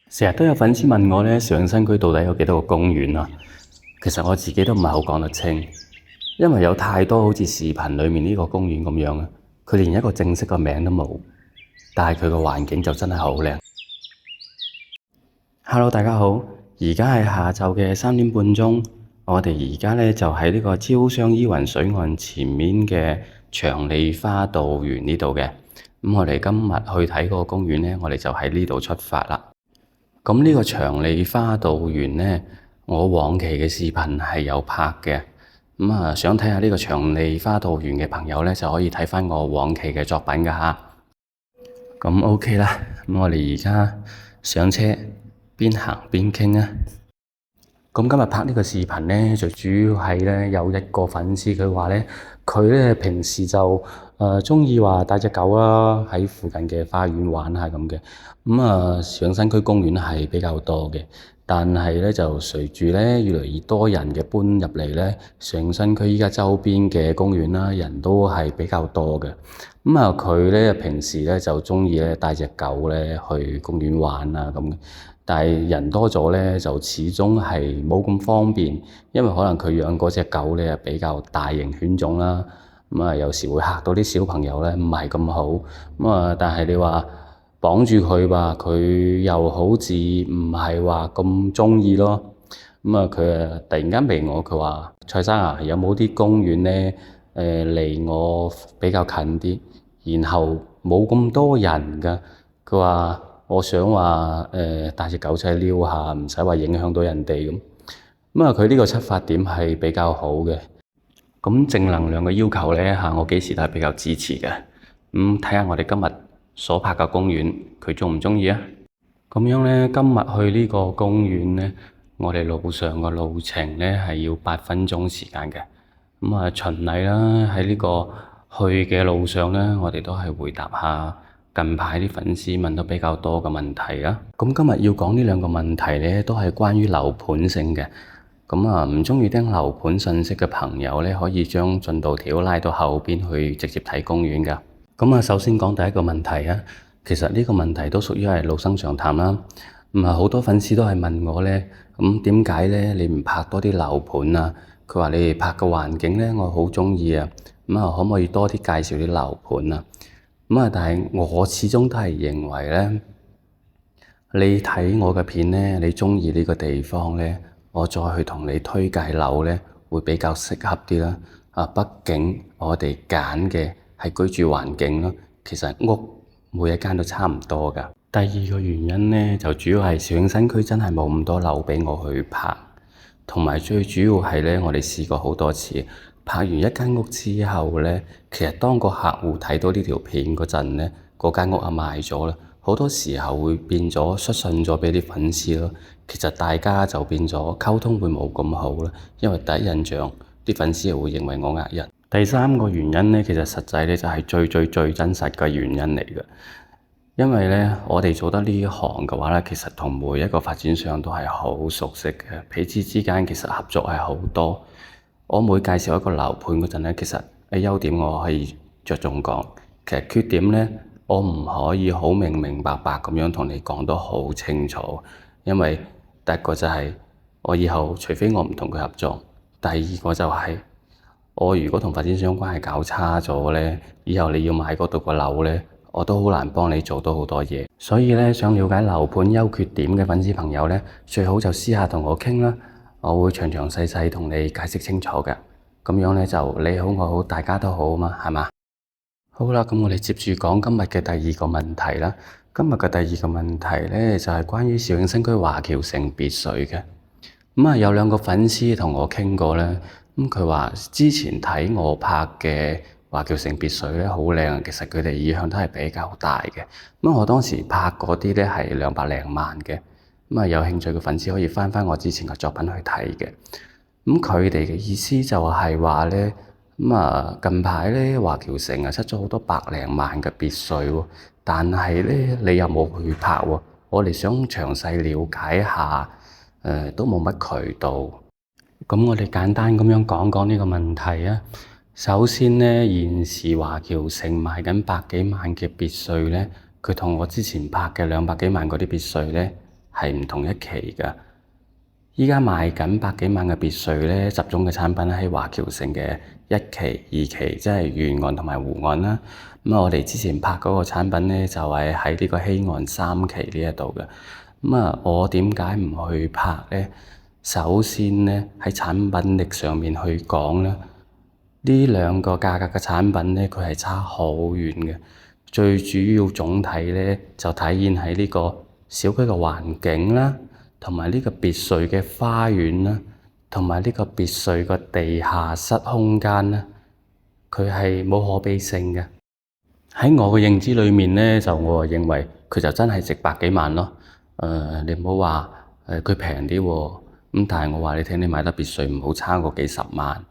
成日都有粉絲問我咧，上新區到底有幾多個公園啊？其實我自己都唔係好講得清，因為有太多好似視頻裡面呢個公園咁樣啊，佢連一個正式嘅名都冇，但係佢個環境就真係好靚。Hello，大家好，而家係下晝嘅3點半鐘，我哋而家咧就喺呢個招商依雲水岸前面嘅長利花道園呢度嘅。我哋今日去睇嗰個公園咧，我哋就喺呢度出發啦。咁呢個長利花道園呢，我往期嘅視頻係有拍嘅。想睇下呢個長利花道園嘅朋友呢，就可以睇返我往期嘅作品㗎吓。咁 OK 啦，我哋而家上車，邊行邊傾啊。咁今日拍呢個視頻呢，最主要係呢，有一個粉絲佢話呢，佢呢平時就鍾意話帶隻狗啦，喺附近嘅花園玩下咁嘅。上新區公園係比較多嘅，但係呢，就隨住呢越嚟越多人嘅搬入嚟呢，上新區依家周邊嘅公園啦，人都係比較多嘅。佢呢平時呢就鍾意呢帶隻狗呢去公園玩啊咁。但係人多咗呢，就始終係冇咁方便，因為可能佢養嗰隻狗呢比較大型犬種啦，有時會嚇到啲小朋友呢，唔係咁好。但係你話綁住佢吧，佢又好似唔係話咁鍾意咯。佢突然間問我，佢話：蔡生啊，有冇啲公園呢？離我比較近啲，然後冇咁多人㗎。佢話：我想話帶隻狗仔溜下，唔使話影響到人哋咁。佢呢個出發點係比較好嘅。咁正能量嘅要求呢，我幾時都係比較支持嘅。睇下我哋今日所拍嘅公園，佢鍾唔鍾意啊？咁樣呢，今日去呢個公園呢，我哋路上嘅路程呢係要8分鐘時間嘅。循例啦，喺呢個去嘅路上呢，我哋都係回答下近排啲粉絲問得比較多嘅問題啊。咁今日要講呢兩個問題呢，都係關於樓盤性嘅。唔鍾意聽樓盤信息嘅朋友呢，可以將進度條拉到後邊去直接睇公園㗎。首先講第一個問題啊，其實呢個問題都屬於係老生常談啦。好多粉絲都係問我呢，點解呢？你唔拍多啲樓盤啊？佢話你哋拍嘅環境呢，我好鍾意啊。可唔可以多啲介紹啲樓盤啊？但係我始終都係認為呢，你睇我嘅片呢，你鍾意呢個地方呢，我再去同你推介樓呢，會比較適合啲啦。畢竟我哋揀嘅係居住環境咯，其實屋每一間都差唔多㗎。第二個原因呢，就主要係上新區真係冇咁多樓畀我去拍，同埋最主要係呢，我哋試過好多次。拍完一間屋之後呢，其實當個客戶睇到呢條片嗰陣呢，嗰間屋啊賣咗啦。好多時候會變咗失信咗畀啲粉絲咯。其實大家就變咗溝通會冇咁好啦，因為第一印象啲粉絲又會認為我呃人。第三個原因呢，其實實際呢就係最真實嘅原因嚟嘅。因為呢，我哋做得呢行嘅話呢，其實同每一個發展商都係好熟悉嘅，彼此之間其實合作係好多。我每介紹一個樓盤嗰陣呢，其實優點我可以着重講，其實缺點呢，我唔可以好明白咁樣同你講得好清楚，因為第一個就係我以後除非我唔同佢合作，第二個就係我如果同發展商關係搞差咗呢，以後你要買嗰度個樓呢，我都好難幫你做到好多嘢。所以呢，想了解樓盤優缺點嘅粉絲朋友呢，最好就私下同我傾啦。我會詳細同你解釋清楚嘅，咁樣呢，就你好我好大家都好嘛，係嘛？好啦，咁我哋接住講今日嘅第二個問題啦。今日嘅第二個問題呢，就係關於肇慶新區華僑城別墅嘅。有兩個粉絲同我傾過呢，佢話之前睇我拍嘅華僑城別墅呢，好靚，其實佢哋意向都係比較大嘅。我當時拍嗰啲呢係200零萬嘅。有興趣嘅粉絲可以翻我之前嘅作品去睇嘅。佢哋嘅意思就係話呢，近排呢華僑城出咗好多100零萬嘅別墅喎，但係呢你又冇去拍喎。我哋想詳細了解下，都冇乜渠道。咁我哋簡單咁樣講講呢個問題啊。首先呢，現時華僑城賣緊100幾萬嘅別墅呢，佢同我之前拍嘅200幾萬嗰啲別墅呢，係唔同一期㗎。依家賣緊百幾萬嘅別墅咧，集中嘅產品喺華僑城嘅一期、二期，即係沿岸同埋湖岸啦。我哋之前拍嗰個產品咧，就係喺呢個西岸三期呢一度嘅。我點解唔去拍咧？首先咧，喺產品力上面去講咧，呢兩個價格嘅產品咧，佢係差好遠嘅。最主要總體咧，就體現喺呢個小區嘅環境啦，同埋呢個別墅嘅花園啦，同埋呢個別墅個地下室空間啦，佢係冇可比性嘅。喺我嘅認知裏面咧，我認為佢就真係值百幾萬咯。你唔好話佢平啲喎，但係我話你聽，你買得別墅唔好差過幾十萬，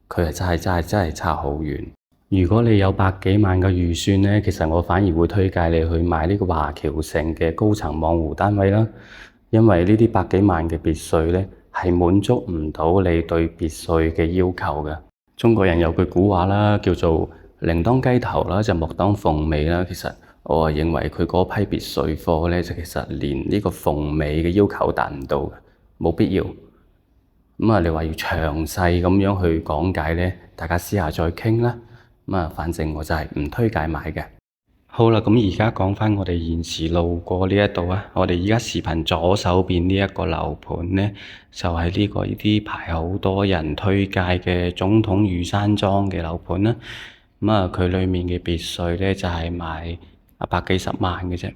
佢係真係差好遠。如果你有百幾萬嘅預算咧，其實我反而會推介你去買呢個華僑城嘅高層望湖單位啦。因為呢啲百幾萬嘅別墅咧，係滿足唔到你對別墅嘅要求嘅。中國人有句古話啦，叫做寧當雞頭啦，就莫當鳳尾啦。其實我認為佢嗰批別墅貨咧，就其實連呢個鳳尾嘅要求達唔到嘅，冇必要。你話要詳細咁樣去講解咧，大家私下再傾啦。反正我就係唔推介買嘅。好啦，咁而家講返我哋現時路過呢一度啊，我哋而家視頻左手邊呢一個樓盤咧，就係呢啲排好多人推介嘅總統御山莊嘅樓盤啦。佢裏面嘅別墅咧就係賣百幾十萬嘅啫，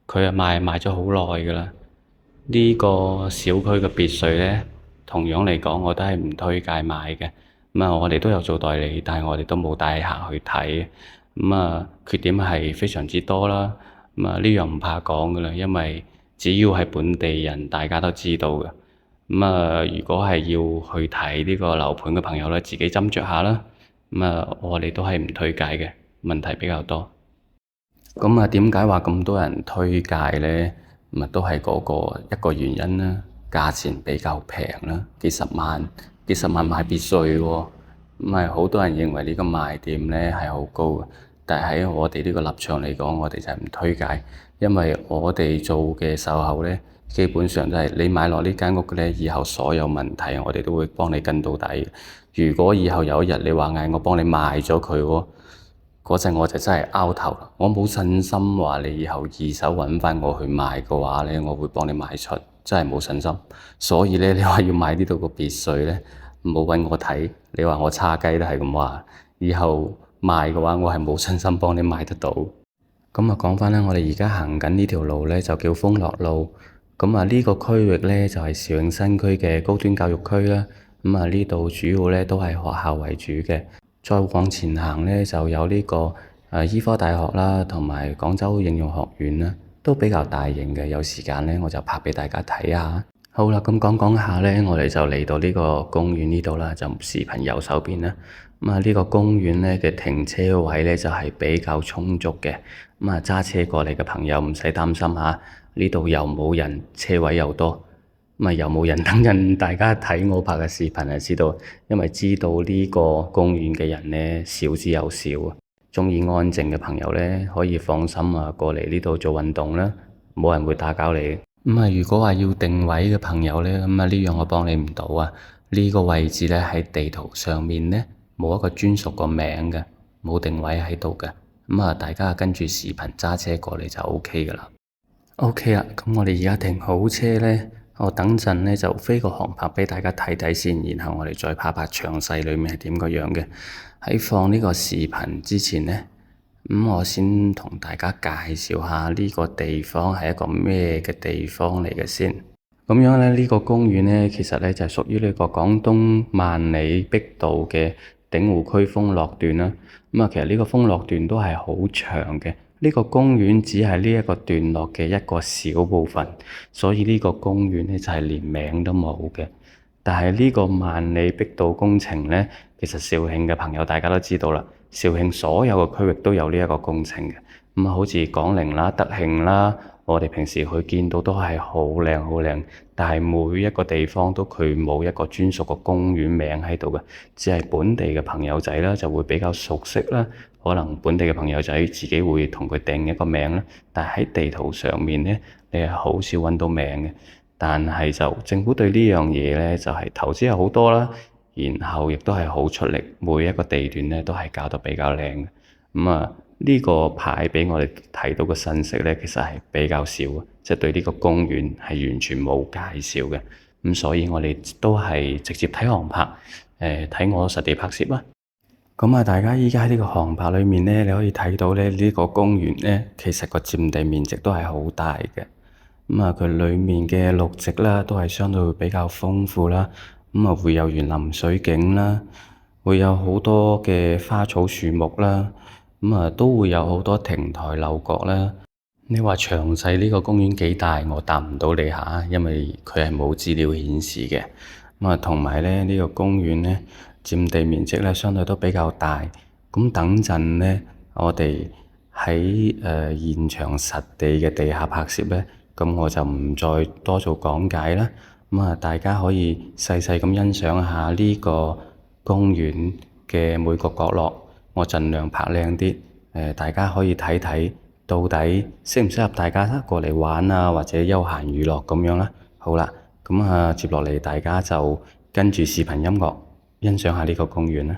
佢賣咗好耐㗎啦。呢個小區嘅別墅咧，同樣嚟講我都係唔推介買嘅。我哋都有做代理，但係我哋都冇帶客去睇。缺點係非常之多啦。呢樣唔怕講㗎啦，因為只要係本地人，大家都知道嘅。如果係要去睇呢個樓盤嘅朋友咧，自己斟酌下啦。我哋都係唔推介嘅，問題比較多。點解話咁多人推介咧？都係嗰個一個原因啦，價錢比較平啦，幾十萬買別墅喎。好多人認為呢個賣點咧係好高嘅，但係喺我哋呢個立場嚟講，我哋就係唔推介，因為我哋做嘅售後咧，基本上都係你買落呢間屋咧，以後所有問題我哋都會幫你跟到底。如果以後有一日你話嗌我幫你賣咗佢喎，嗰陣我就真係拗頭啦。我冇信心話你以後二手揾返我去賣嘅話咧，我會幫你賣出，真係冇信心。所以咧，你話要買呢度個別墅咧，唔好揾我睇。你話我叉雞都係咁話，以後賣嘅話，我係冇信心幫你賣得到。講返啦，我哋而家行緊呢條路咧就叫豐樂路。呢個區域咧就係肇慶新區嘅高端教育區啦。呢度主要咧都係學校為主嘅。再往前行咧，就有呢個醫科大學啦，同埋廣州應用學院啦，都比較大型嘅。有時間咧，我就拍畀大家睇下。好啦，講下咧，我哋就嚟到呢個公園呢度啦，就視頻右手邊啦。呢個公園咧嘅停車位咧就係比較充足嘅。揸車過嚟嘅朋友唔使擔心吓，呢度又冇人，車位又多。又冇人，等陣大家睇我拍嘅視頻就知道，因為知道呢個公園嘅人咧少之又少。鍾意安靜嘅朋友咧可以放心過嚟呢度做運動啦，冇人會打攪你。如果話要定位嘅朋友咧，呢樣我幫你唔到啊。呢個位置咧喺地圖上面咧冇一個專屬個名嘅，冇定位喺度嘅。大家跟住視頻揸車過嚟就 OK 噶啦。OK 啦，咁我哋而家停好車咧。我等陣咧就飛個航拍畀大家睇睇先，然後我哋再拍詳細裏面係點個樣嘅。喺放呢個視頻之前咧，我先同大家介紹下呢個地方係一個咩嘅地方嚟嘅先。咁樣咧，呢個公園咧，其實咧就係屬於呢個廣東萬里碧道嘅鼎湖區豐樂段啦。其實呢個豐樂段都係好長嘅。呢個公園只係呢一個段落嘅一個小部分，所以呢個公園咧就係連名都冇嘅。但係呢個萬里碧道工程咧，其實肇慶嘅朋友大家都知道啦，肇慶所有嘅區域都有呢一個工程嘅。好似廣寧啦、德慶啦，我哋平時去見到都係好靚好靚，但係每一個地方都佢冇一個專屬嘅公園名喺度嘅，只係本地嘅朋友仔啦就會比較熟悉啦。可能本地嘅朋友仔自己會同佢定一個名啦，但係喺地圖上面咧，你係好少揾到名嘅。但係就政府對呢樣嘢咧，就係投資係好多啦，然後亦都係好出力，每一個地段咧都係搞得比較靚嘅。呢個牌俾我哋睇到嘅信息咧，其實係比較少嘅，即係對呢個公園係完全冇介紹嘅。所以我哋都係直接睇航拍，睇我實地拍攝啦。大家依家喺呢個航拍裏面咧，你可以睇到咧，呢個公園咧，其實個佔地面積都係好大嘅。佢裏面嘅綠植啦，都係相對會比較豐富啦。會有園林水景啦，會有好多嘅花草樹木啦。都會有好多亭台樓閣啦。你話詳細呢個公園幾大，我答唔到你下，因為佢係冇資料顯示嘅。同埋咧，呢個公園咧，佔地面積咧相對都比較大。等陣咧，我哋喺現場實地嘅地下拍攝咧，咁我就唔再多做講解啦。大家可以細細咁欣賞下呢個公園嘅每個角落，我盡量拍靚啲。大家可以睇睇到底適唔適合大家過嚟玩啊，或者休閒娛樂咁樣啦。好啦，接落嚟大家就跟住視頻音樂欣賞下呢個公園啦。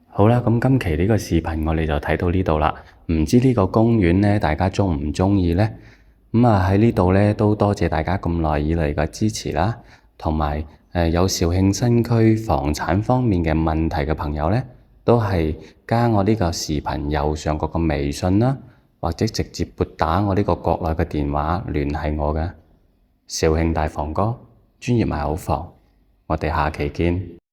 好啦，咁今期呢個視頻我哋就睇到呢度啦。唔知呢個公園呢，大家鍾唔鍾意呢？喺呢度呢，都多謝大家咁耐以嚟嘅支持啦，同埋有肇慶新區房產方面嘅問題嘅朋友呢，都係加我呢個視頻右上角個微信啦，或者直接撥打我呢個國內嘅電話聯繫我嘅肇慶大房哥。專業賣口房。我哋下期見。